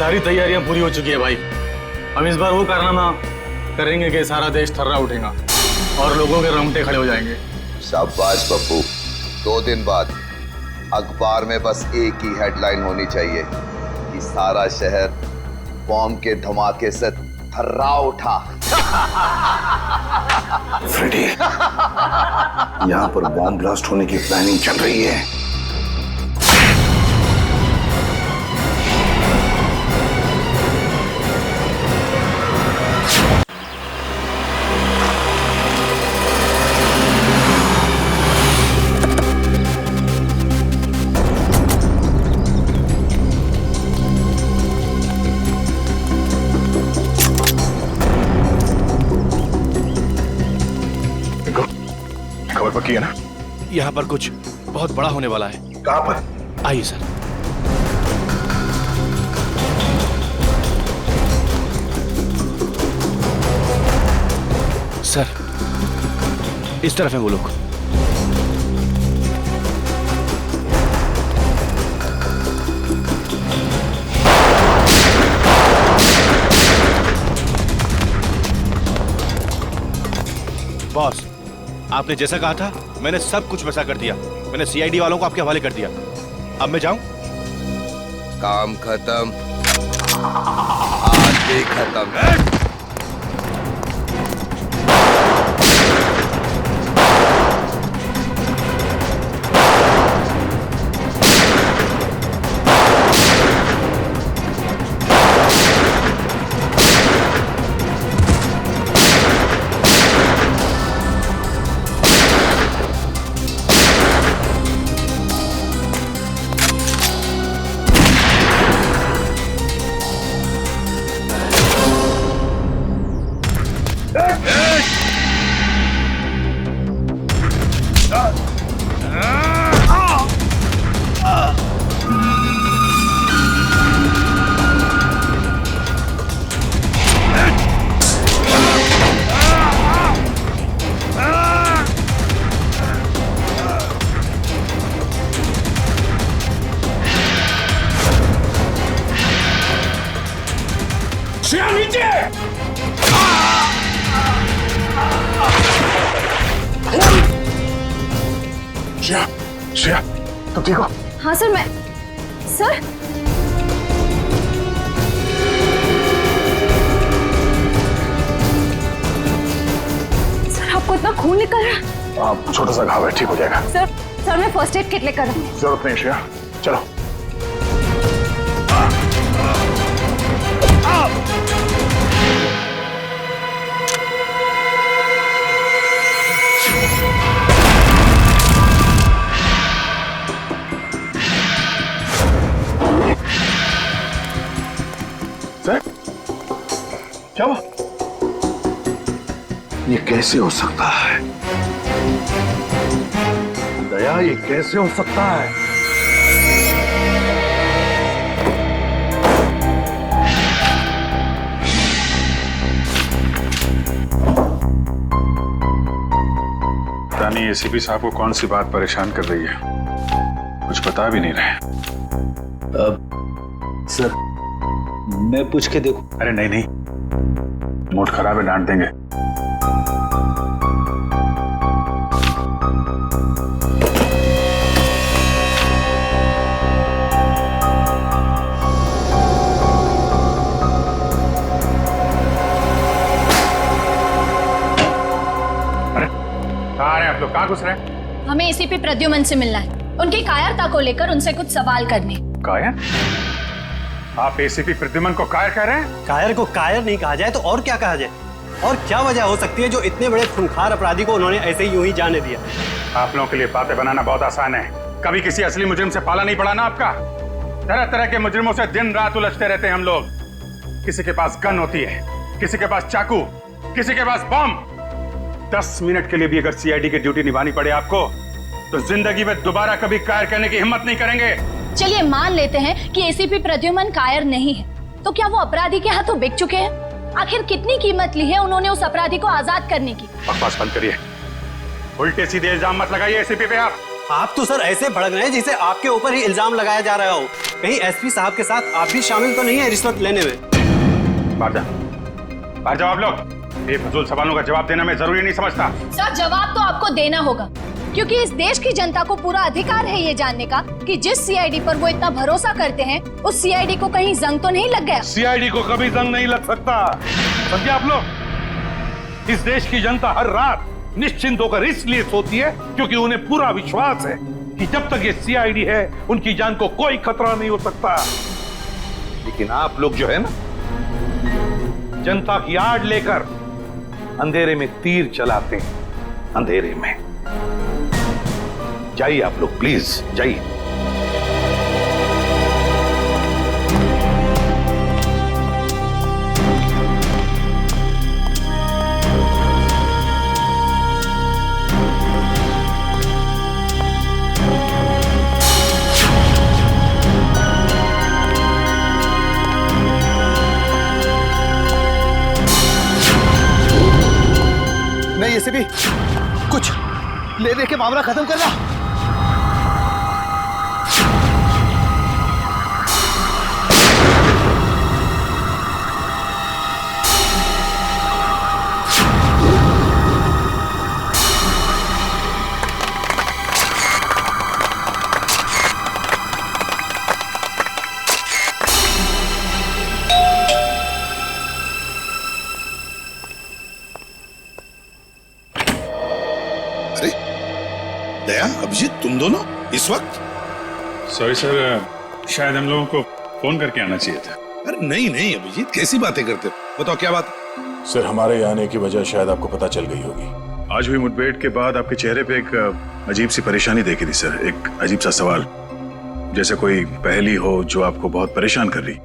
सारी तैयारियां पूरी हो चुकी है भाई। हम इस बार वो कारनामा करेंगे कि सारा देश थर्रा उठेगा और लोगों के रोंगटे खड़े हो जाएंगे। शाबाश पप्पू। 2 दिन बाद अखबार में बस एक ही हेडलाइन होनी चाहिए कि सारा शहर बॉम्ब के धमाके से थर्रा उठा। फ्रेडी, यहाँ पर बॉम्ब ब्लास्ट होने की प्लानिंग चल रही है। खबर पक्की है ना? यहाँ पर कुछ बहुत बड़ा होने वाला है। कहाँ पर? आइए सर। सर, इस तरफ है वो लोग। बॉस, आपने जैसा कहा था मैंने सब कुछ वैसा कर दिया। मैंने सीआईडी वालों को आपके हवाले कर दिया। अब मैं जाऊं? काम खत्म, आज भी खत्म। श्रेया, तुम ठीक हो? हाँ सर, मैं सर आपको इतना खून निकल रहा है? छोटा सा घाव है, ठीक हो जाएगा। सर मैं फर्स्ट एड किट लेकर आऊं। जरूरत नहीं श्रेया, चलो। सर, क्या हुआ? ये कैसे हो सकता है? दया, ये कैसे हो सकता है? रानी, एसीपी साहब को कौन सी बात परेशान कर रही है? कुछ बता भी नहीं रहे। सर, मैं पूछ के देखूं? अरे नहीं नहीं, मूड खराब है, डांट देंगे। अरे कहाँ आ रहे हैं आप लोग? कहाँ घुस रहे हैं? हमें एसीपी प्रद्युमन से मिलना है। उनकी कायरता को लेकर उनसे कुछ सवाल करने। कायर? आप एसीपी प्रद्युमन को कायर कह रहे हैं? कायर को कायर नहीं कहा जाए तो और क्या कहा जाए? और क्या वजह हो सकती है जो इतने बड़े खूंखार अपराधी को उन्होंने ऐसे ही यूं ही जाने दिया? आप लोगों के लिए बातें बनाना बहुत आसान है। कभी किसी असली मुजरिम से पाला नहीं पड़ा ना आपका। तरह तरह के मुजरिमों से दिन रात उलझते रहते हैं हम लोग। किसी के पास गन होती है, किसी के पास चाकू, किसी के पास बम। 10 मिनट के लिए भी अगर सीआईडी की ड्यूटी निभानी पड़े आपको, तो जिंदगी में दोबारा कभी कायर करने की हिम्मत नहीं करेंगे। चलिए मान लेते हैं कि एसीपी प्रद्युमन कायर नहीं है, तो क्या वो अपराधी के हाथों बिक चुके हैं? आखिर कितनी कीमत ली है उन्होंने उस अपराधी को आजाद करने की? बकवास बंद करिए। उल्टे सीधे इल्जाम मत लगाइए एसीपी पे आप। आप तो सर ऐसे भड़क रहे हैं जैसे आपके ऊपर ही इल्जाम लगाया जा रहा हो। कहीं एसपी साहब के साथ आप भी शामिल तो नहीं है रिश्वत लेने में? बाहर जाओ आप लोग। बेफजूल सवालों का जवाब देना मैं जरूरी नहीं समझता। सर जवाब तो आपको देना होगा, क्योंकि इस देश की जनता को पूरा अधिकार है ये जानने का कि जिस सीआईडी पर वो इतना भरोसा करते हैं उस सीआईडी को कहीं जंग तो नहीं लग गया। सीआईडी को कभी जंग नहीं लग सकता, समझे आप लोग। इस देश की जनता हर रात निश्चिंत होकर इसलिए सोती है क्योंकि उन्हें पूरा विश्वास है कि जब तक ये सीआईडी है उनकी जान को कोई खतरा नहीं हो सकता। लेकिन आप लोग जो है ना, जनता की आड़ लेकर अंधेरे में तीर चलाते हैं, अंधेरे में। जाइए आप लोग, प्लीज जाइए। नहीं, ऐसे भी कुछ ले दे के मामला खत्म करना। दया, अभिजीत, तुम दोनों इस वक्त? सॉरी सर, शायद हम लोगों को फोन करके आना चाहिए था। अरे नहीं नहीं अभिजीत, कैसी बातें करते हो? बताओ क्या बात? सर, हमारे आने की वजह शायद आपको पता चल गई होगी। आज हुई मुठभेड़ के बाद आपके चेहरे पे एक अजीब सी परेशानी देखी थी सर। एक अजीब सा सवाल, जैसे कोई पहेली हो जो आपको बहुत परेशान कर रही।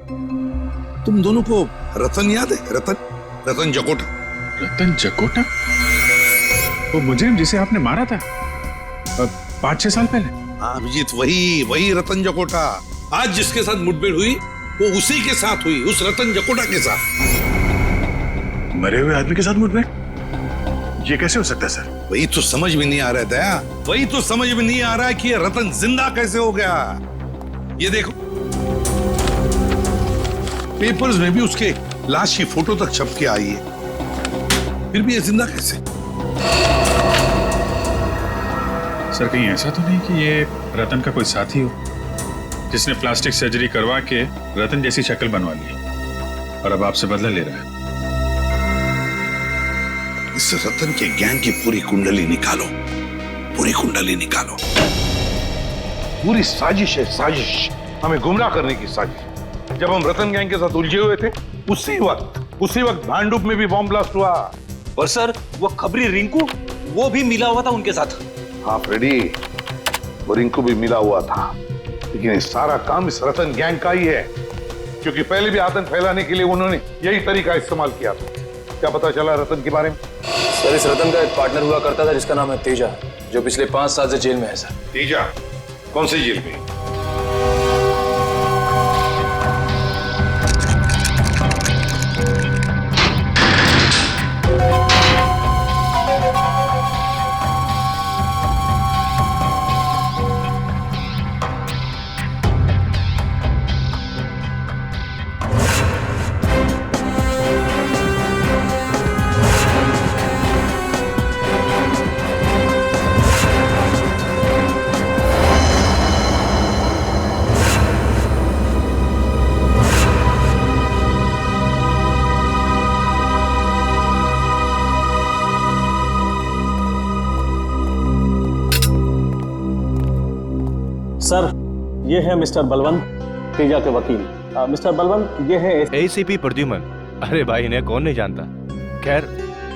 तुम दोनों को रतन याद है? रतन जकोटा। रतन जकोटा? वो मुजरिम जिसे आपने मारा था 5-6 साल पहले? हाँ अभिजीत, वही रतन जकोटा। आज जिसके साथ मुठभेड़ हुई वो उसी के साथ हुई, उस रतन जकोटा के साथ। मरे हुए आदमी के साथ मुठभेड़? ये कैसे हो सकता है सर? वही तो समझ में नहीं आ रहा है दया, वही तो समझ में नहीं आ रहा है कि ये रतन जिंदा कैसे हो गया। ये देखो, पेपर्स में भी उसके लाश की फोटो तक छप के आई है, फिर भी ये जिंदा कैसे? सर कहीं ऐसा तो नहीं कि ये रतन का कोई साथी हो जिसने प्लास्टिक सर्जरी करवा के रतन जैसी शक्ल बनवा ली और अब आपसे बदला ले रहा है? इस रतन के गैंग की पूरी कुंडली निकालो, पूरी कुंडली निकालो। पूरी साजिश है, साजिश, हमें गुमराह करने की साजिश। जब हम रतन गैंग के साथ उलझे हुए थे उसी वक्त भांडुप में भी बॉम्ब ब्लास्ट हुआ। और सर वो खबरी रिंकू, वो भी मिला हुआ था उनके साथ। हाँ फ्रेडी, वो रिंकू भी मिला हुआ था, लेकिन ये सारा काम इस रतन गैंग का ही है, क्योंकि पहले भी आतंक फैलाने के लिए उन्होंने यही तरीका इस्तेमाल किया था। क्या पता चला रतन के बारे में? सर, इस रतन का एक पार्टनर हुआ करता था जिसका नाम है तेजा, जो पिछले 5 साल से जेल में है सर। तेजा? कौन सी जेल में? सर, ये है मिस्टर बलवंत, तेजा के वकील। मिस्टर बलवंत, ये है एसीपी प्रद्युमन। अरे भाई, इन्हें कौन नहीं जानता। खैर,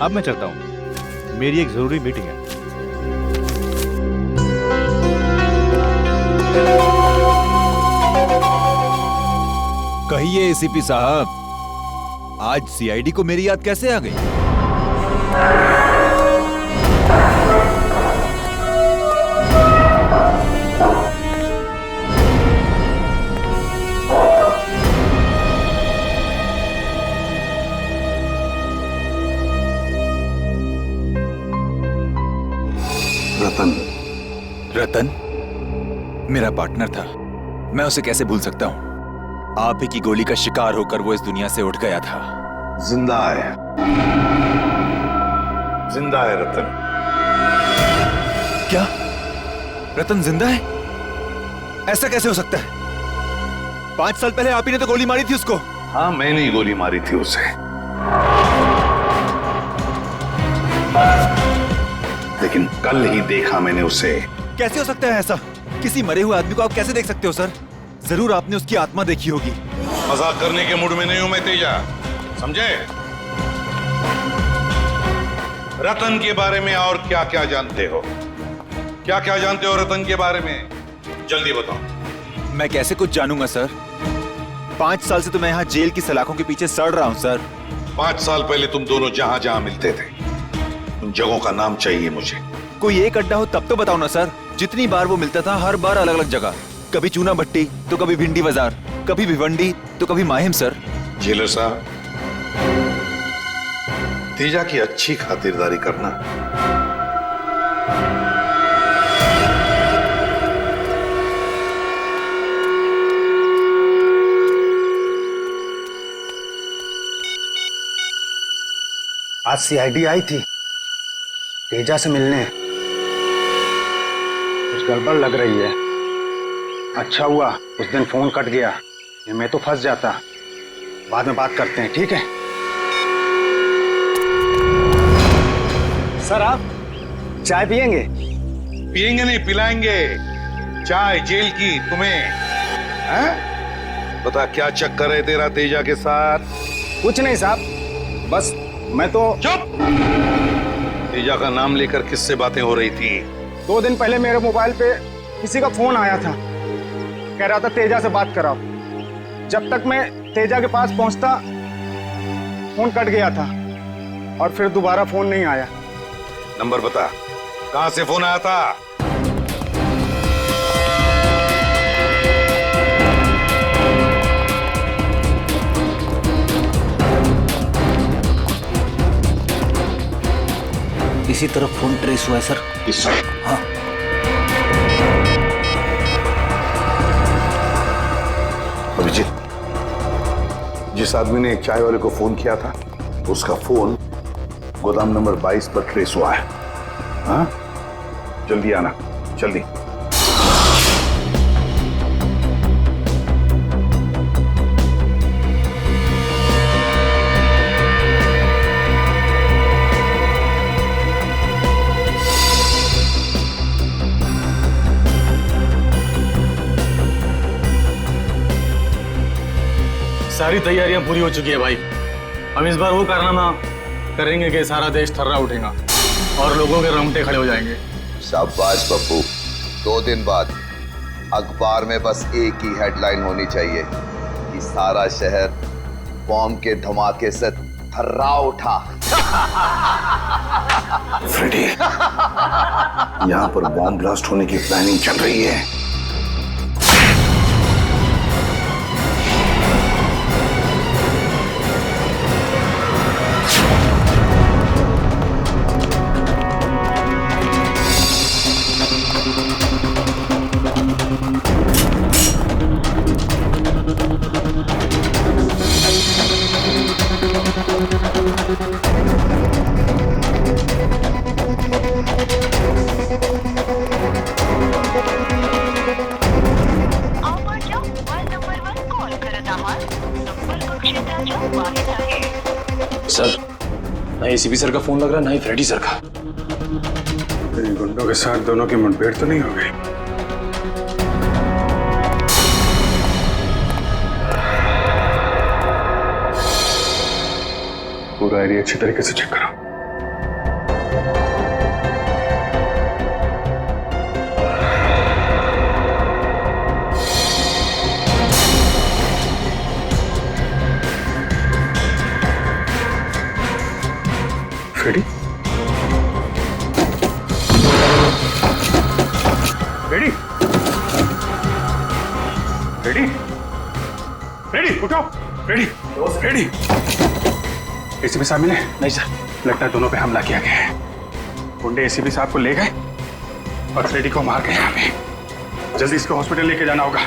अब मैं चलता हूँ, मेरी एक जरूरी मीटिंग है। कहिए एसीपी साहब, आज सीआईडी को मेरी याद कैसे आ गई? रतन मेरा पार्टनर था, मैं उसे कैसे भूल सकता हूं? आप ही की गोली का शिकार होकर वो इस दुनिया से उठ गया था। जिंदा है, जिंदा है रतन। क्या रतन जिंदा है? ऐसा कैसे हो सकता है? 5 साल पहले आप ही ने तो गोली मारी थी उसको। हाँ, मैंने ही गोली मारी थी उसे, लेकिन कल ही देखा मैंने उसे। कैसे हो सकता है ऐसा? किसी मरे हुए आदमी को आप कैसे देख सकते हो सर? जरूर आपने उसकी आत्मा देखी होगी। मजाक करने के मूड में नहीं हूं मैं तेजा, समझे? रतन के बारे में और क्या क्या जानते हो? क्या क्या जानते हो रतन के बारे में? जल्दी बताओ। मैं कैसे कुछ जानूंगा सर? 5 साल से तो मैं यहाँ जेल की सलाखों के पीछे सड़ रहा हूँ सर। 5 साल पहले तुम दोनों जहां जहां मिलते थे, उन जगहों का नाम चाहिए मुझे। कोई एक अड्डा हो तब तो बताओ ना सर। जितनी बार वो मिलता था हर बार अलग अलग जगह, कभी चूना भट्टी तो कभी भिंडी बाजार, कभी भिवंडी तो कभी माहिम सर। जेलर साहब, तेजा की अच्छी खातिरदारी करना। आज सीआईडी आई थी तेजा से मिलने। कुछ गड़बड़ लग रही है। अच्छा हुआ उस दिन फोन कट गया, ये मैं तो फंस जाता। बाद में बात करते हैं, ठीक है? सर आप चाय पियेंगे? पियेंगे नहीं, पिलाएंगे चाय जेल की तुम्हें। हैं? बता क्या चक्कर है तेरा तेजा के साथ? कुछ नहीं साहब, बस मैं तो। चुप! तेजा का नाम लेकर किससे बातें हो रही थी? 2 दिन पहले मेरे मोबाइल पे किसी का फोन आया था, कह रहा था तेजा से बात कराओ। जब तक मैं तेजा के पास पहुंचता फोन कट गया था और फिर दोबारा फोन नहीं आया। नंबर बता, कहां से फोन आया था? इसी तरफ फोन ट्रेस हुआ है सर। इस हाँ। अभिजीत, जिस आदमी ने चाय वाले को फोन किया था उसका फोन गोदाम नंबर 22 पर ट्रेस हुआ है। हाँ, जल्दी आना, जल्दी। सारी तैयारियां पूरी हो चुकी है भाई। हम इस बार वो कारनामा करेंगे कि सारा देश थर्रा उठेगा और लोगों के रोंगटे खड़े हो जाएंगे। शाबाश पप्पू, 2 दिन बाद अखबार में बस एक ही हेडलाइन होनी चाहिए कि सारा शहर बॉम्ब के धमाके से थर्रा उठा। फ्रेडी, यहाँ पर बॉम्ब ब्लास्ट होने की प्लानिंग चल रही है। सर, ना एसीपी सर का फोन लग रहा है, ना ही फ्रेडी सर का। इन गुंडों के साथ दोनों की मुठभेड़ तो नहीं हो गई? पूरा एरिया अच्छी तरीके से चेक करो। फ्रेडी, फ्रेडी, फ्रेडी, फ्रेडी, उठो। Freddy, Freddy. एसीपी साहब मिले? नहीं सर। लगता है दोनों पे हमला किया गया है। गुंडे एसीपी साहब को ले गए और फ्रेडी को मार गया हमें। जल्दी इसको हॉस्पिटल लेके जाना होगा।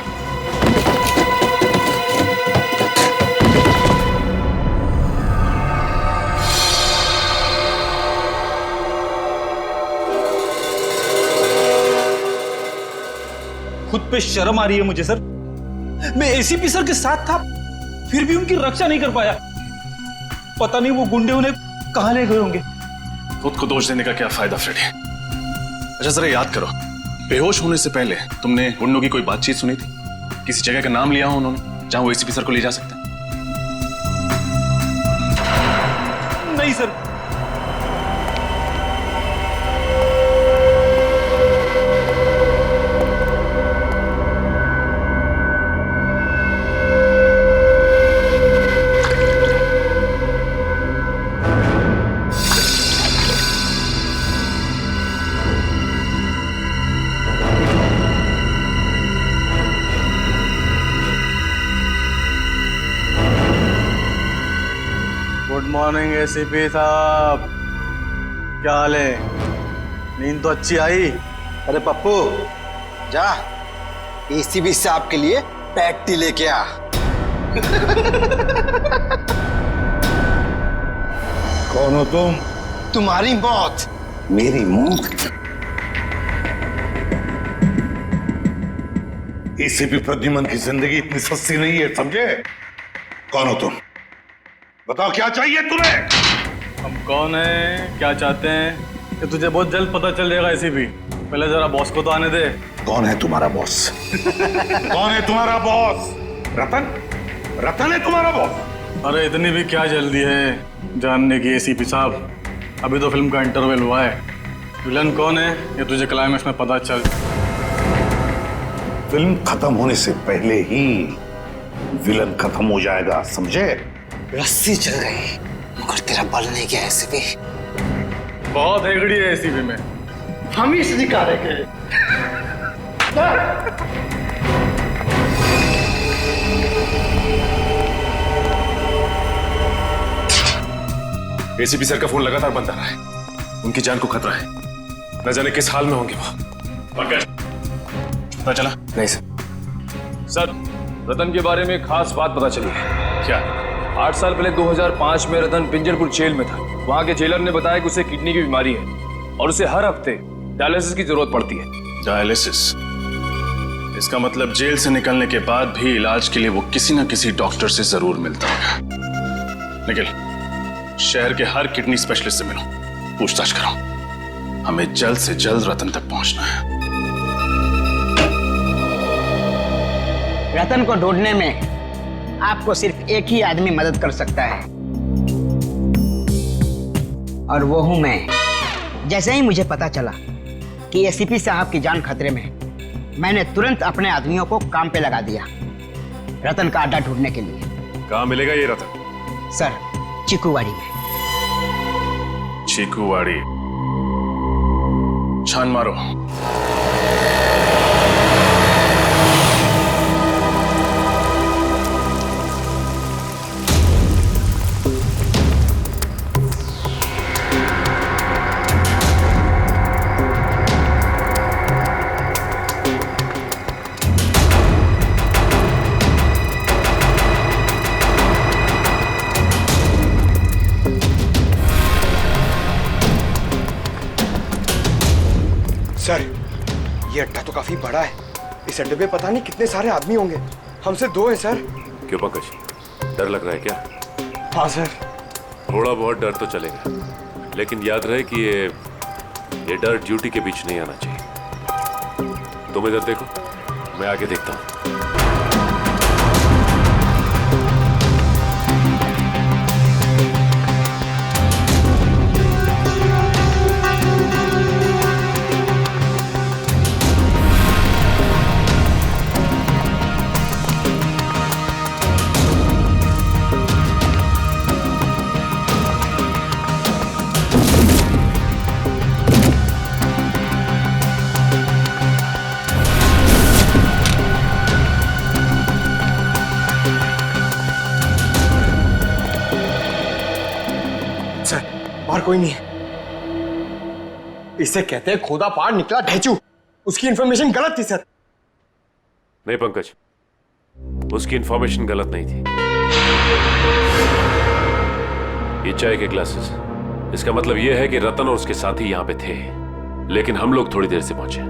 खुद पे शर्म आ रही है मुझे सर। मैं एसीपी सर के साथ था, फिर भी उनकी रक्षा नहीं कर पाया। पता नहीं वो गुंडे उन्हें कहां ले गए होंगे। खुद को दोष देने का क्या फायदा फ्रेडी? अच्छा जरा याद करो, बेहोश होने से पहले तुमने गुंडों की कोई बातचीत सुनी थी? किसी जगह का नाम लिया हो उन्होंने जहां वो एसीपी सर को ले जा सकते हैं? नहीं सर। गुड मॉर्निंग एसीपी साहब, क्या हाल है? नींद तो अच्छी आई? अरे पप्पू जा एसीपी साहब के लिए पैटी लेके आ। कौन हो तुम? तुम्हारी मौत। मेरी मौत? एसीपी प्रद्युमन की जिंदगी इतनी सस्ती नहीं है, समझे? कौन हो तुम? बताओ क्या चाहिए तुम्हें? हम कौन है, क्या चाहते हैं, ये तुझे बहुत जल्द पता चल जाएगा एसीपी। पहले जरा बॉस को तो आने दे। कौन है तुम्हारा बॉस? कौन है तुम्हारा बॉस? रतन? रतन है तुम्हारा बॉस? अरे इतनी भी क्या जल्दी है जानने की एसीपी साहब? अभी तो फिल्म का इंटरवल हुआ है। विलन कौन है ये तुझे क्लाइमैक्स में पता चल। फिल्म खत्म होने से पहले ही विलन खत्म हो जाएगा, समझे? रस्सी चल गई मगर तेरा बल नहीं गया एसीपी। बहुत हेगड़ी है एसीपी में। हम ही निकालेंगे। एसीपी सर का फोन लगातार बंद आ रहा है। उनकी जान को खतरा है, न जाने किस हाल में होंगे वो। पता चला? नहीं सर, रतन के बारे में खास बात पता चली है। क्या? 8 साल पहले 2005 में रतन पिंजरपुर जेल में था। वहां के जेलर ने बताया कि उसे किडनी की बीमारी है और उसे हर हफ्ते डायलिसिस की जरूरत पड़ती है। डायलिसिस? इसका मतलब जेल से निकलने के बाद भी इलाज के लिए वो किसी न किसी डॉक्टर से जरूर मिलता होगा। निखिल, शहर के हर किडनी स्पेशलिस्ट से मिलो, पूछताछ करो। हमें जल्द से जल्द रतन तक पहुंचना है। रतन को ढूंढने में आपको सिर्फ एक ही आदमी मदद कर सकता है और वो हूं मैं। जैसे ही मुझे पता चला कि एसीपी साहब की जान खतरे में है, मैंने तुरंत अपने आदमियों को काम पे लगा दिया रतन का अड्डा ढूंढने के लिए। कहां मिलेगा ये रतन? सर, चिकूवाड़ी में। चिकूवाड़ी? छान मारो। सर, ये अड्डा तो काफी बड़ा है। इस अड्डे पे पता नहीं कितने सारे आदमी होंगे। हमसे 2 हैं सर। क्यों पंकज, डर लग रहा है क्या? हाँ सर। थोड़ा बहुत डर तो चलेगा, लेकिन याद रहे कि ये डर ड्यूटी के बीच नहीं आना चाहिए। तुम इधर देखो, मैं आगे देखता हूँ। और कोई नहीं है। इसे कहते हैं खोदा पार निकला ढेचू। उसकी इंफॉर्मेशन गलत थी सर। नहीं पंकज, उसकी इंफॉर्मेशन गलत नहीं थी। ये चाय के ग्लासेस, इसका मतलब यह है कि रतन और उसके साथी यहां पे थे, लेकिन हम लोग थोड़ी देर से पहुंचे।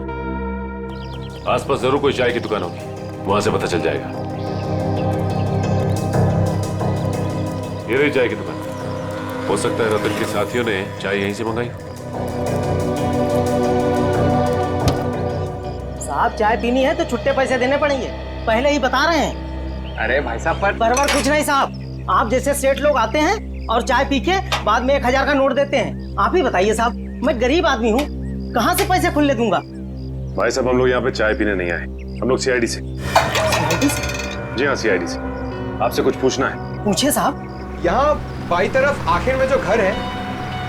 आसपास जरूर कोई चाय की दुकान होगी, वहां से पता चल जाएगा। ये रही चाय की दुकान। हो सकता है रतन के साथियों ने चाय यहीं से मंगाई। साहब चाय पीनी है तो छुट्टे पैसे देने पड़ेंगे, पहले ही बता रहे हैं। अरे भाई साहब पर कुछ नहीं साहब, आप जैसे सेठ लोग आते हैं और चाय पी के बाद में 1000 का नोट देते हैं। आप ही बताइए साहब, मैं गरीब आदमी हूँ, कहाँ से पैसे खुले दूंगा। भाई साहब, हम लोग यहाँ पे चाय पीने नहीं आए, हम लोग सीआईडी से। जी हाँ, सीआईडी से। आपसे कुछ पूछना है। पूछिए साहब। यहाँ बाई तरफ आखिर में जो घर है,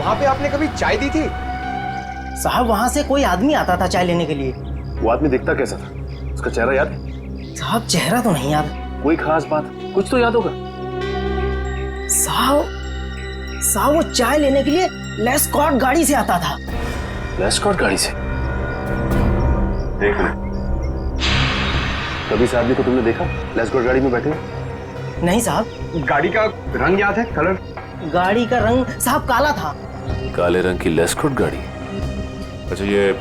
वहाँ पे आपने कभी चाय दी थी? साहब वहाँ से कोई आदमी आता था चाय लेने के लिए। वो आदमी दिखता कैसा था? उसका चेहरा याद है? साहब चेहरा तो नहीं याद। कोई खास बात, कुछ तो याद होगा। साहब वो चाय लेने के लिए लेस्कॉट गाड़ी से आता था। लेस्कॉट गाड़ी से? देख ले, कभी इस आदमी को तुमने देखा लेस्कॉट गाड़ी में बैठे? नहीं साहब। गाड़ी का रंग याद है? कलर? गाड़ी का रंग साहब काला था। काले रंग की लेस्कॉट गाड़ी? अच्छा, ये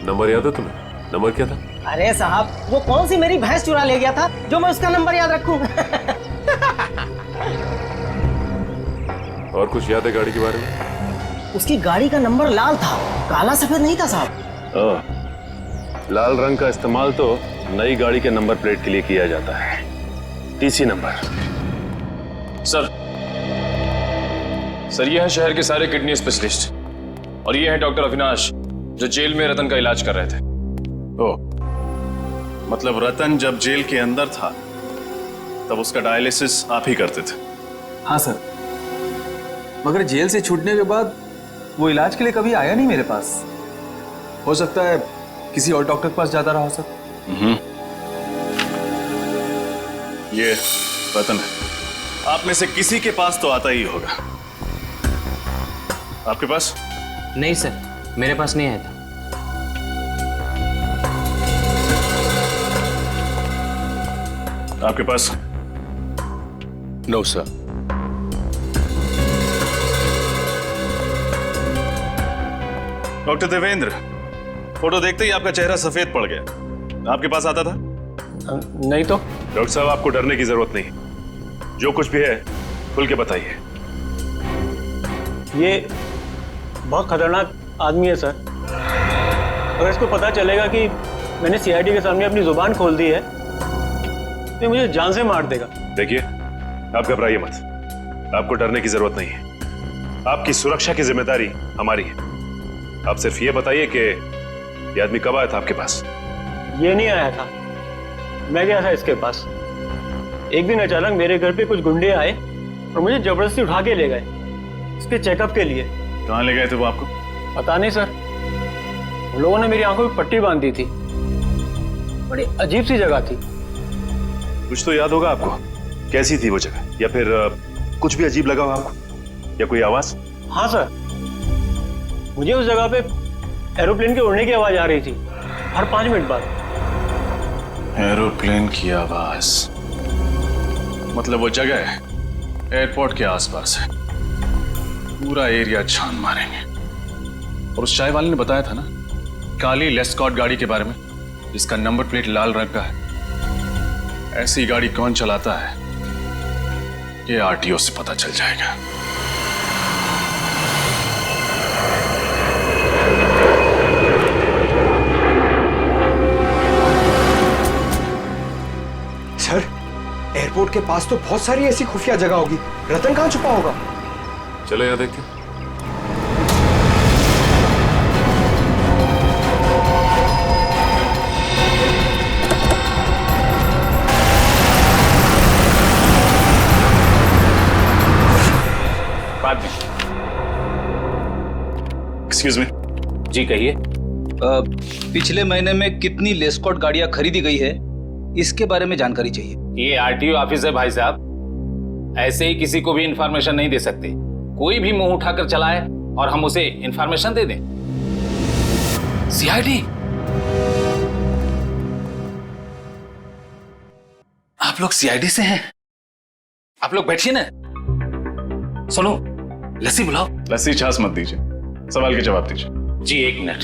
नंबर याद है तुम्हें? नंबर क्या था? अरे साहब, वो कौन सी मेरी भैंस चुरा ले गया था जो मैं उसका नंबर याद रखूं? और कुछ याद है गाड़ी के बारे में? उसकी गाड़ी का नंबर लाल था, काला सफेद नहीं था साहब। लाल रंग का इस्तेमाल तो नई गाड़ी के नंबर प्लेट के लिए किया जाता है, टीसी नंबर। सर ये है शहर के सारे किडनी स्पेशलिस्ट, और ये है डॉक्टर अविनाश जो जेल में रतन का इलाज कर रहे थे। ओ, मतलब रतन जब जेल के अंदर था तब उसका डायलिसिस आप ही करते थे? हाँ सर, मगर जेल से छूटने के बाद वो इलाज के लिए कभी आया नहीं मेरे पास। हो सकता है किसी और डॉक्टर के पास जाता रहा सर। ये रतन है, आप में से किसी के पास तो आता ही होगा। आपके पास? नहीं सर, मेरे पास नहीं आया था। आपके पास? No sir. Doctor Devendra, photo देखते ही आपका चेहरा सफेद पड़ गया। आपके पास आता था? नहीं तो। डॉक्टर साहब, आपको डरने की जरूरत नहीं, जो कुछ भी है खुल के बताइए। ये बहुत खतरनाक आदमी है सर। अगर इसको पता चलेगा कि मैंने सीआईडी के सामने अपनी जुबान खोल दी है तो मुझे जान से मार देगा। देखिए, आप घबराइए मत, आपको डरने की जरूरत नहीं है। आपकी सुरक्षा की जिम्मेदारी हमारी है। आप सिर्फ ये बताइए कि ये आदमी कब आया था आपके पास? ये नहीं आया था, मैं गया था इसके पास। एक दिन अचानक मेरे घर पे कुछ गुंडे आए और मुझे जबरदस्ती उठा के ले गए इसके चेकअप के लिए। कहाँ ले गए थे वो आपको? पता नहीं सर, उन लोगों ने मेरी आंखों में पट्टी बांध दी थी। बड़ी अजीब सी जगह थी। कुछ तो याद होगा आपको, कैसी थी वो जगह? या फिर कुछ भी अजीब लगा हो आपको, या कोई आवाज? हाँ सर, मुझे उस जगह पे एरोप्लेन के उड़ने की आवाज आ रही थी हर 5 मिनट बाद। एरोप्लेन की आवाज? मतलब वो जगह है एयरपोर्ट के आसपास है, पूरा एरिया छान मारेंगे। और उस चाय वाले ने बताया था ना, काली लेस्कॉट गाड़ी के बारे में, जिसका नंबर प्लेट लाल रंग का है। ऐसी गाड़ी कौन चलाता है ये आरटीओ से पता चल जाएगा। सर, एयरपोर्ट के पास तो बहुत सारी ऐसी खुफिया जगह होगी, रतन कहाँ छुपा होगा? चलो यहाँ देखते हैं। Excuse me. जी कहिए। पिछले महीने में कितनी लेस्कॉट गाड़ियां खरीदी गई है, इसके बारे में जानकारी चाहिए। ये आरटीओ ऑफिस है भाई साहब, ऐसे ही किसी को भी इंफॉर्मेशन नहीं दे सकते। कोई भी मुंह उठाकर चलाए और हम उसे इंफॉर्मेशन दे दें। सीआईडी? आप लोग सीआईडी से हैं? आप लोग बैठिए ना। सुनो, लस्सी बुलाओ। लस्सी छाछ मत दीजिए, सवाल के जवाब दीजिए। जी, 1 मिनट।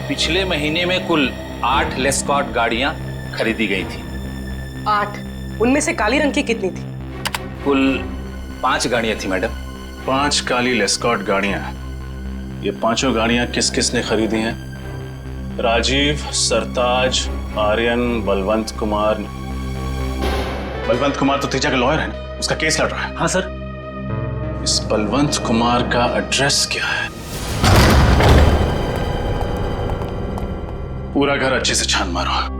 पिछले महीने में कुल 8 लेस्कॉट गाड़ियां खरीदी गई थी। 8? उनमें से काली रंग की कितनी थी? कुल 5 गाड़ियां थी मैडम। 5 काली लेस्कॉट गाड़ियां। ये पांचों गाड़ियां किस किस ने खरीदी हैं? राजीव, सरताज, आर्यन, बलवंत कुमार। बलवंत कुमार तो तेजा का लॉयर है ना, उसका केस लड़ रहा है। हाँ सर। इस बलवंत कुमार का एड्रेस क्या है? पूरा घर अच्छे से छान मारो।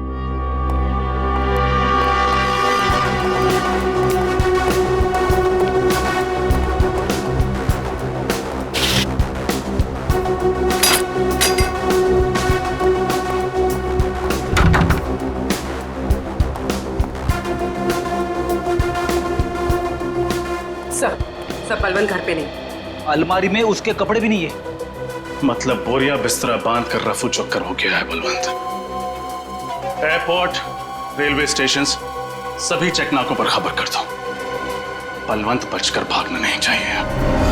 सर बलवंत घर पे नहीं। अलमारी में उसके कपड़े भी नहीं है। मतलब बोरिया बिस्तरा बांध कर रफू चक्कर हो गया है बलवंत। एयरपोर्ट, रेलवे स्टेशन, सभी चेकनाकों पर खबर कर दो। बलवंत बचकर भागना नहीं चाहिए।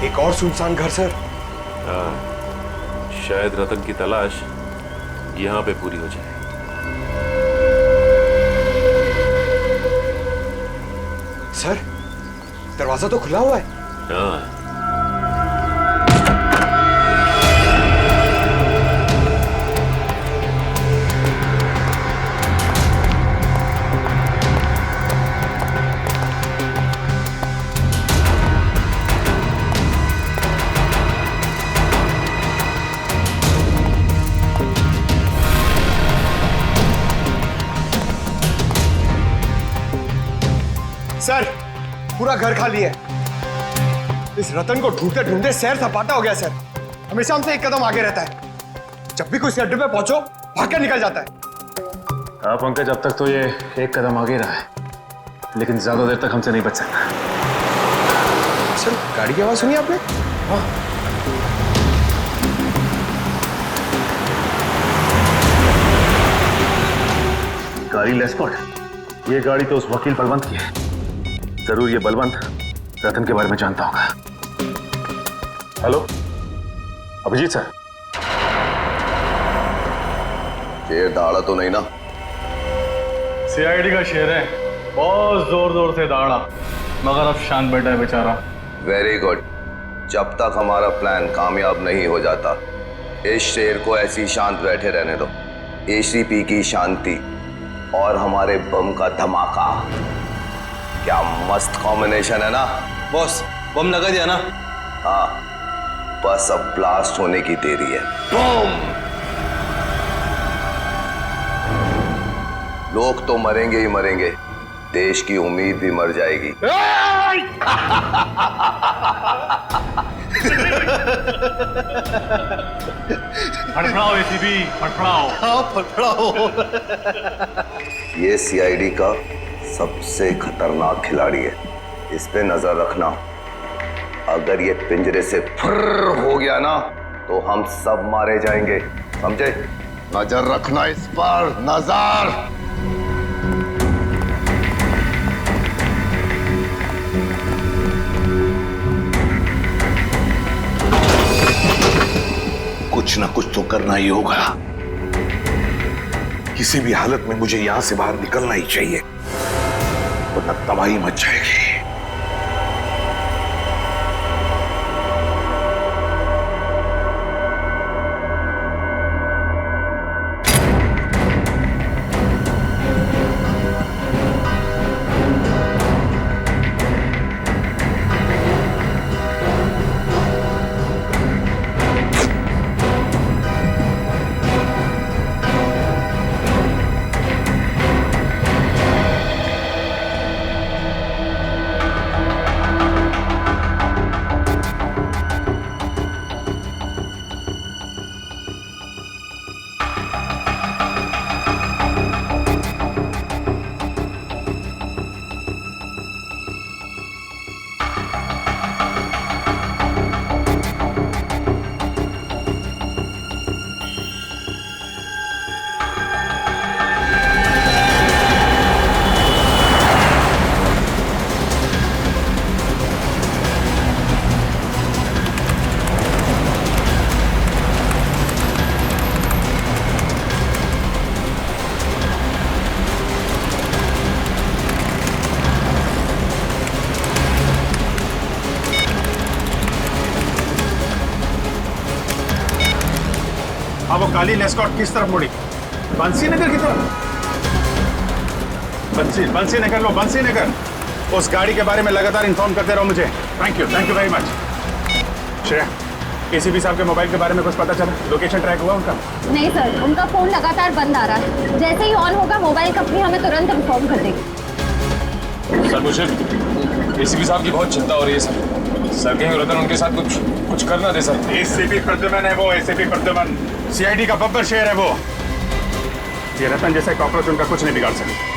एक और सुनसान घर सर। हाँ, शायद रतन की तलाश यहाँ पे पूरी हो जाए। सर, दरवाजा तो खुला हुआ है। हाँ। सर, पूरा घर खाली है। इस रतन को ढूंढते ढूंढते सैर सपाटा हो गया सर। हमेशा हमसे एक कदम आगे रहता है। जब भी कोई अड्डे पे पहुंचो, भागकर निकल जाता है। हाँ पंकज, अब तक तो ये एक कदम आगे रहा है, लेकिन ज्यादा देर तक हमसे नहीं बच सकता। सर, गाड़ी की आवाज सुनी आपने? हाँ। गाड़ी लेस्कॉट। ये गाड़ी तो उस वकील बलवंत की है। जरूर ये बलवंत रतन के बारे में जानता होगा। Hello, Abhijeet sir. शेर दहाड़ा तो नहीं ना? सीआईडी का शेर है, बहुत जोर जोर से दहाड़ा, मगर अब शांत बैठा है बेचारा। Very good. जब तक हमारा प्लान कामयाब नहीं हो जाता, इस शेर को ऐसे ही शांत बैठे रहने दो। एसीपी की शांति और हमारे बम का धमाका, क्या मस्त कॉम्बिनेशन है ना? बॉस, बम लगा दिया ना? हाँ, बस अब ब्लास्ट होने की देरी है। बम! लोग तो मरेंगे ही मरेंगे, देश की उम्मीद भी मर जाएगी। फड़फड़ाओ एसीपी, फड़फड़ाओ। हाँ, फड़फड़ाओ। ये सीआईडी का सबसे खतरनाक खिलाड़ी है, इस पे नजर रखना। अगर ये पिंजरे से फुर्र हो गया ना, तो हम सब मारे जाएंगे, समझे? नजर रखना इस पर, नजर। कुछ ना कुछ तो करना ही होगा। किसी भी हालत में मुझे यहां से बाहर निकलना ही चाहिए, वरना तबाही मच जाएगी। काली लेस्कॉट किस तरफ मुड़ी? बंसी नगर की तरफ। बंसी नगर लो, बंसी नगर। उस गाड़ी के बारे में लगातार इन्फॉर्म करते रहो मुझे। Thank you very much. Shreya, ACP साहब के मोबाइल के बारे में कुछ पता चला? लोकेशन ट्रैक हुआ उनका? नहीं सर, उनका फोन लगातार बंद आ रहा है। जैसे ही ऑन होगा मोबाइल कंपनी हमें तुरंत इन्फॉर्म कर देगी। सर मुझे एसीपी साहब की बहुत चिंता हो रही है सर। सर कहीं रतन उनके साथ कुछ करना दे सर। एसीपी प्रद्युमन है वो, एसीपी प्रद्युमन। सीआईडी का बब्बर शेर है वो। ये रतन जैसे कॉकरोच उनका कुछ नहीं बिगाड़ सकते।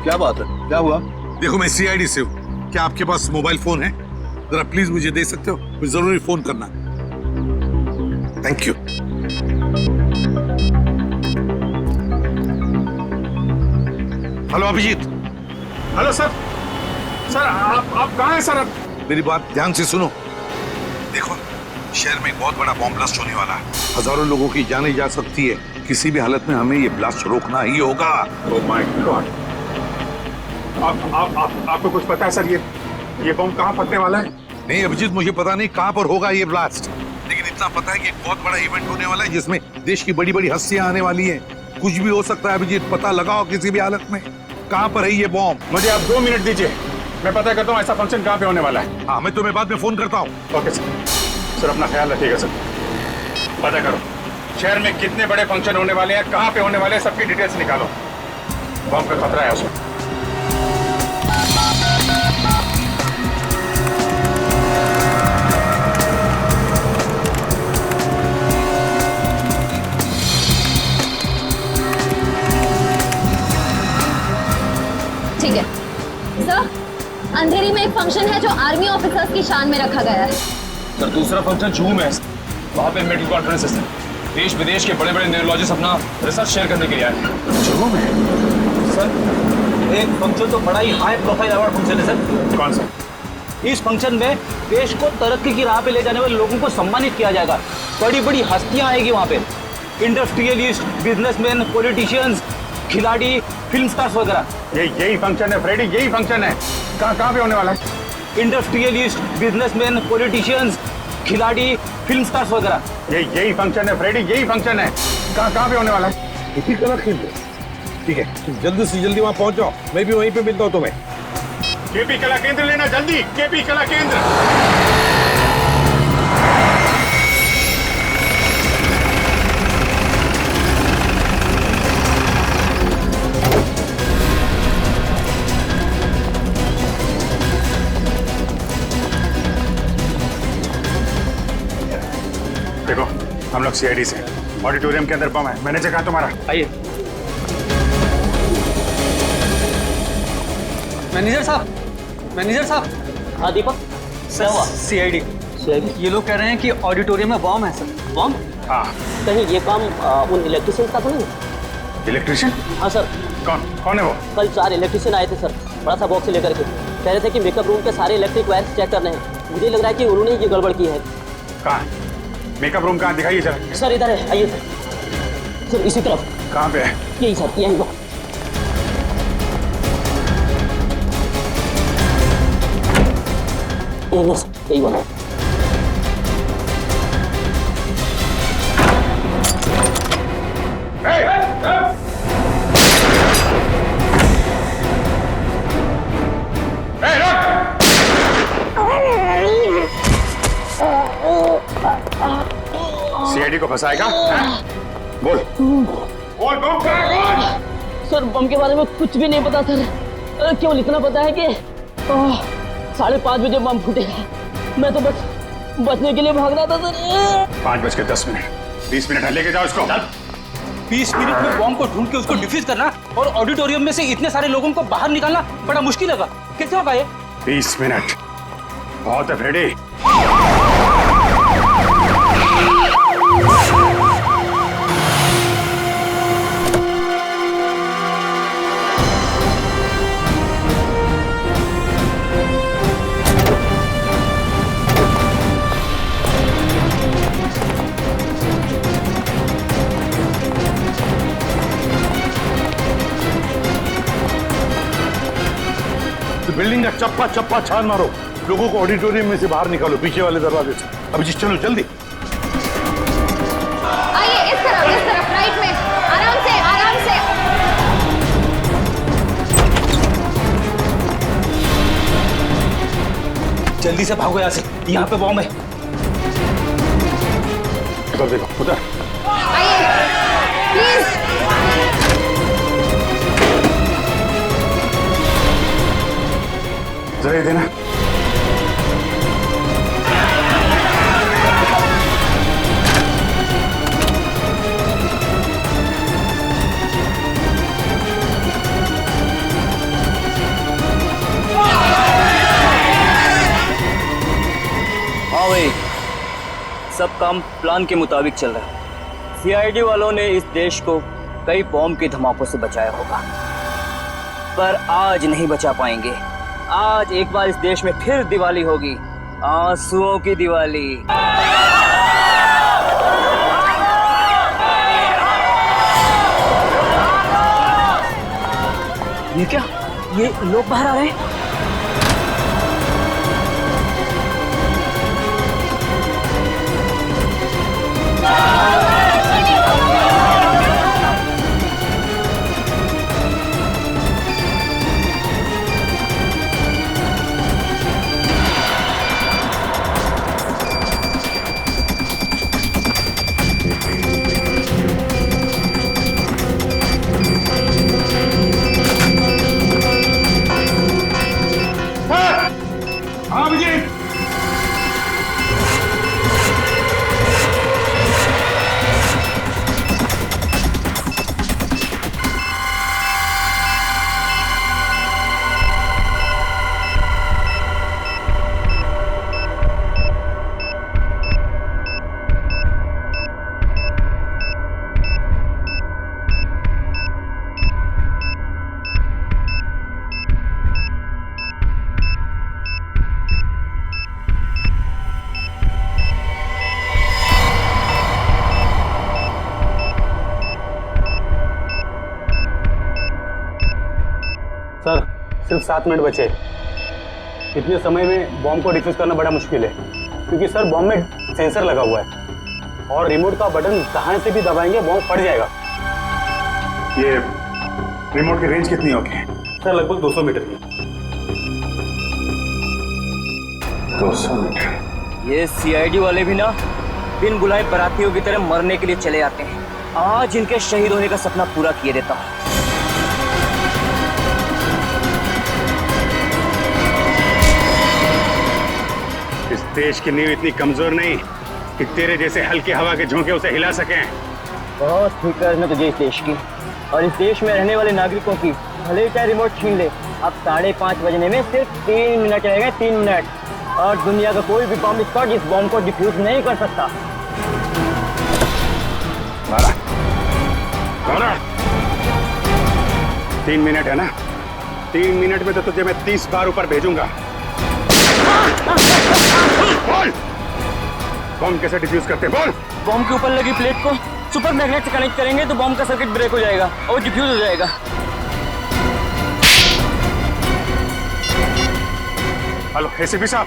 क्या बात है? क्या हुआ? देखो मैं सीआईडी से हूँ। क्या आपके पास मोबाइल फोन है? जरा प्लीज मुझे दे सकते हो? मुझे जरूरी फोन करना। Thank you. Hello Abhijeet. Hello sir. Sir आप कहाँ हैं सर? मेरी बात ध्यान से सुनो। देखो शहर में एक बहुत बड़ा बॉम्ब ब्लास्ट होने वाला है। हजारों लोगों की जाने जा सकती है। किसी भी हालत में हमें ये ब्लास्ट रोकना ही होगा। Oh my God. आपको कुछ पता है सर? ये बॉम्ब कहाँ फटने वाला है? नहीं अभिजीत, मुझे पता नहीं कहाँ पर होगा ये ब्लास्ट, लेकिन इतना पता है कि एक बहुत बड़ा इवेंट होने वाला है जिसमें देश की बड़ी बड़ी हस्तियां आने वाली हैं। कुछ भी हो सकता है अभिजीत, पता लगाओ किसी भी हालत में कहाँ पर है ये बॉम्ब। मुझे आप 2 मिनट दीजिए, मैं पता करता हूँ ऐसा फंक्शन कहाँ पे होने वाला है। हाँ मैं तुम्हें बाद में फोन करता हूँ। ओके सर, अपना ख्याल रखिएगा सर। पता करो शहर में कितने बड़े फंक्शन होने वाले हैं, कहाँ पे होने वाले हैं, सबकी डिटेल्स निकालो। बॉम्ब का खतरा है उसमें। ठीक है सर, अंधेरी में एक फंक्शन है जो आर्मी ऑफिसर्स की शान में रखा गया है। सर दूसरा फंक्शन जूम है, वहाँ पे मेडिकल कॉन्फ्रेंस है। देश विदेश के बड़े बड़े न्यूरोलॉजिस्ट अपना रिसर्च शेयर करने के लिए आए हैं। जूम है सर, एक फंक्शन तो बड़ा ही हाई प्रोफाइल अवार्ड फंक्शन है सर। कौन सा? इस फंक्शन में देश को तरक्की की राह पे ले जाने वाले लोगों को सम्मानित किया जाएगा। बड़ी बड़ी हस्तियां आएगी वहाँ पे, इंडस्ट्रियलिस्ट, बिजनेसमैन, पॉलिटिशियंस, खिलाड़ी, फिल्म स्टार्स वगैरह। यही फंक्शन है फ्रेडी, यही फंक्शन है। कहाँ पे होने वाला है? इंडस्ट्रियलिस्ट, बिजनेसमैन, पॉलिटिशियंस, खिलाड़ी, फिल्म स्टार्स वगैरह। यही फंक्शन है फ्रेडी, यही फंक्शन है। कहाँ पे होने वाला है? इसी कला केंद्र। ठीक है, जल्दी से जल्दी वहाँ पहुँच जाओ, मैं भी वहीं पे मिलता हूँ तुम्हें। केपी कला केंद्र लेना जल्दी, केपी कला केंद्र। देखो हम लोग सीआईडी से, ऑडिटोरियम के अंदर बम है। मैनेजर कहा तुम्हारा? आइए। मैनेजर साहब। हाँ दीपक, क्या हुआ? सीआईडी ये लोग कह रहे हैं कि ऑडिटोरियम में बॉम्ब है सर। बॉम्ब? हाँ। कहीं ये काम उन इलेक्ट्रिशियन का तो नहीं? इलेक्ट्रिशियन? हाँ सर। कौन है वो? कल 4 इलेक्ट्रिशियन आए थे सर, बड़ा सा बॉक्स लेकर के। कह रहे थे कि मेकअप रूम के सारे इलेक्ट्रिक वायर्स चेक करने हैं। मुझे लग रहा है कि उन्होंने ये गड़बड़ की है। कहाँ? मेकअप रूम कहाँ? दिखाइए जरा। सर इधर है, आइए सर, इसी तरफ। कहाँ पे है? यही सर, यही वो। यही वो। सीआईडी को फंसाएगा? बोल बोल बम कहाँ है? बोल। सर बम के बारे में कुछ भी नहीं पता सर, केवल इतना पता है कि 5:30 बजे बम फूटेगा। मैं तो बस बचने के लिए भाग रहा था सर। 5:10, 20 मिनट है, लेके जाओ इसको। 20 मिनट में बॉम्ब को ढूंढ के उसको डिफ्यूज करना और ऑडिटोरियम में से इतने सारे लोगों को बाहर निकालना बड़ा मुश्किल लगा। कैसे होगा ये? 20 मिनट बहुत है फ्रेडी। बिल्डिंग का चप्पा चप्पा छान मारो, लोगों को ऑडिटोरियम में से बाहर निकालो, पीछे वाले दरवाजे से। अभिजीत चलो जल्दी। आइए इस तरफ राइट में, आराम से आराम से। जल्दी से भागो यहाँ से, यहाँ पे बॉम्ब है। उधर देखो, उधर। आइए प्लीज। जरा ये देना। हाँ भाई, सब काम प्लान के मुताबिक चल रहा है। सीआईडी वालों ने इस देश को कई बॉम्ब के धमाकों से बचाया होगा, पर आज नहीं बचा पाएंगे। आज एक बार इस देश में फिर दिवाली होगी, आंसुओं की दिवाली। ये क्या? ये लोग बाहर आ रहे हैं। सर सिर्फ 7 मिनट बचे। इतने समय में बॉम्ब को डिफ्यूज करना बड़ा मुश्किल है, क्योंकि सर बॉम्ब में सेंसर लगा हुआ है और रिमोट का बटन कहाँ से भी दबाएंगे बॉम्ब फट जाएगा। ये रिमोट की रेंज कितनी होगी? सर लगभग 200 मीटर की। 200 मीटर। ये सीआईडी वाले भी ना बिन बुलाए बारातियों की तरह मरने के लिए चले आते हैं। आज इनके शहीद होने का सपना पूरा किए देता हूँ। इस देश की नींव इतनी कमजोर नहीं कि तेरे जैसे हल्के हवा के झोंके उसे हिला सकें। बहुत फिक्र है तुझे इस देश की और इस देश में रहने वाले नागरिकों की। भले ही चाहे रिमोट छीन ले, अब 5:30 बजने में सिर्फ 3 मिनट रहेगा, 3 मिनट, और दुनिया का कोई भी बॉम्ब स्क्वाड इस बॉम्ब को डिफ्यूज नहीं कर सकता। 3 मिनट है ना? 3 मिनट में तो तुझे मैं 30 बार ऊपर भेजूंगा। बोल, बॉम्ब कैसे डिफ्यूज करते? बोल। बॉम्ब के ऊपर लगी प्लेट को सुपर मैग्नेट से कनेक्ट करेंगे तो बॉम्ब का सर्किट ब्रेक हो जाएगा और डिफ्यूज हो जाएगा। हेलो एसीपी साहब,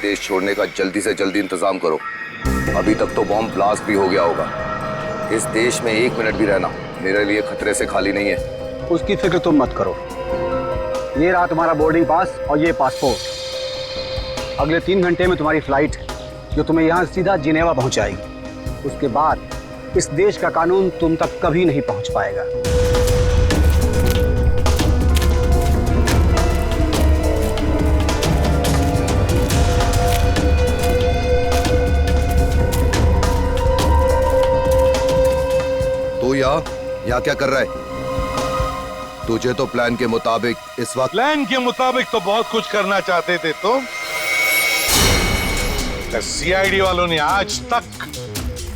देश छोड़ने का जल्दी से जल्दी इंतजाम करो। अभी तक तो बॉम्ब ब्लास्ट भी हो गया होगा। इस देश में 1 मिनट भी रहना मेरे लिए खतरे से खाली नहीं है। उसकी फिक्र तुम मत करो। ये रहा तुम्हारा बोर्डिंग पास और ये पासपोर्ट। अगले 3 घंटे में तुम्हारी फ्लाइट जो तुम्हें यहाँ सीधा जिनेवा पहुंचाएगी। उसके बाद इस देश का कानून तुम तक कभी नहीं पहुंच पाएगा। तू यहाँ क्या कर रहा है? तुझे तो प्लान के मुताबिक इस वक्त प्लान के मुताबिक तो बहुत कुछ करना चाहते थे तुम। सीआईडी वालों ने आज तक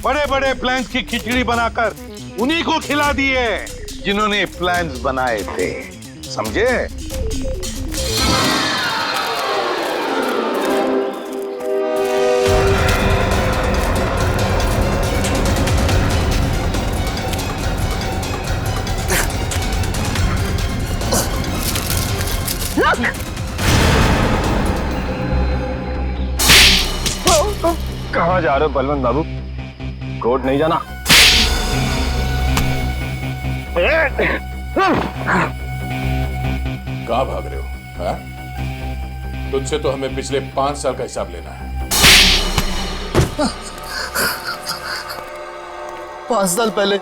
बड़े बड़े प्लान्स की खिचड़ी बनाकर उन्हीं को खिला दी है जिन्होंने प्लान्स बनाए थे, समझे? कहाँ जा रहे हो बलवंत बाबू? कोर्ट नहीं जाना? कहाँ भाग रहे हो? हाँ? तुझसे तो हमें पिछले 5 साल का हिसाब लेना है। 5 साल पहले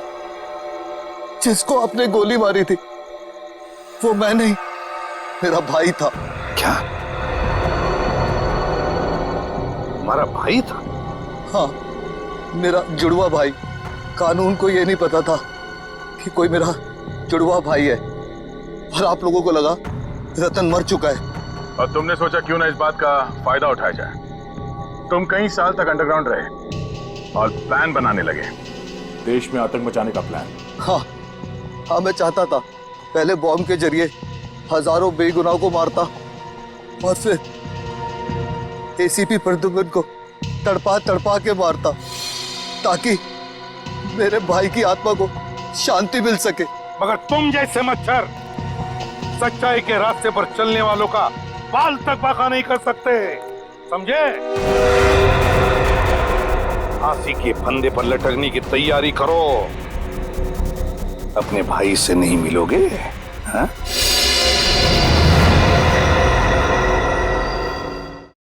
जिसको आपने गोली मारी थी वो मैं नहीं, मेरा भाई था। क्या? हमारा भाई था? हाँ, मेरा जुड़वा भाई। कानून को ये नहीं पता था कि कोई मेरा जुड़वा भाई है, और आप लोगों को लगा रतन मर चुका है। और तुमने सोचा क्यों ना इस बात का फायदा उठाया जाए। तुम कई साल तक अंडरग्राउंड रहे और प्लान बनाने लगे, देश में आतंक मचाने का प्लान। हाँ, मैं चाहता था पहले बॉम्ब के जरिए हजारों बेगुनाहों को मारता और फिर एसीपी प्रद्युम्न को तड़पा तड़पा के मारता ताकि मेरे भाई की आत्मा को शांति मिल सके। मगर तुम जैसे मच्छर सच्चाई के रास्ते पर चलने वालों का बाल तक बाका नहीं कर सकते, समझे? फांसी के फंदे पर लटकने की तैयारी करो। अपने भाई से नहीं मिलोगे, हाँ?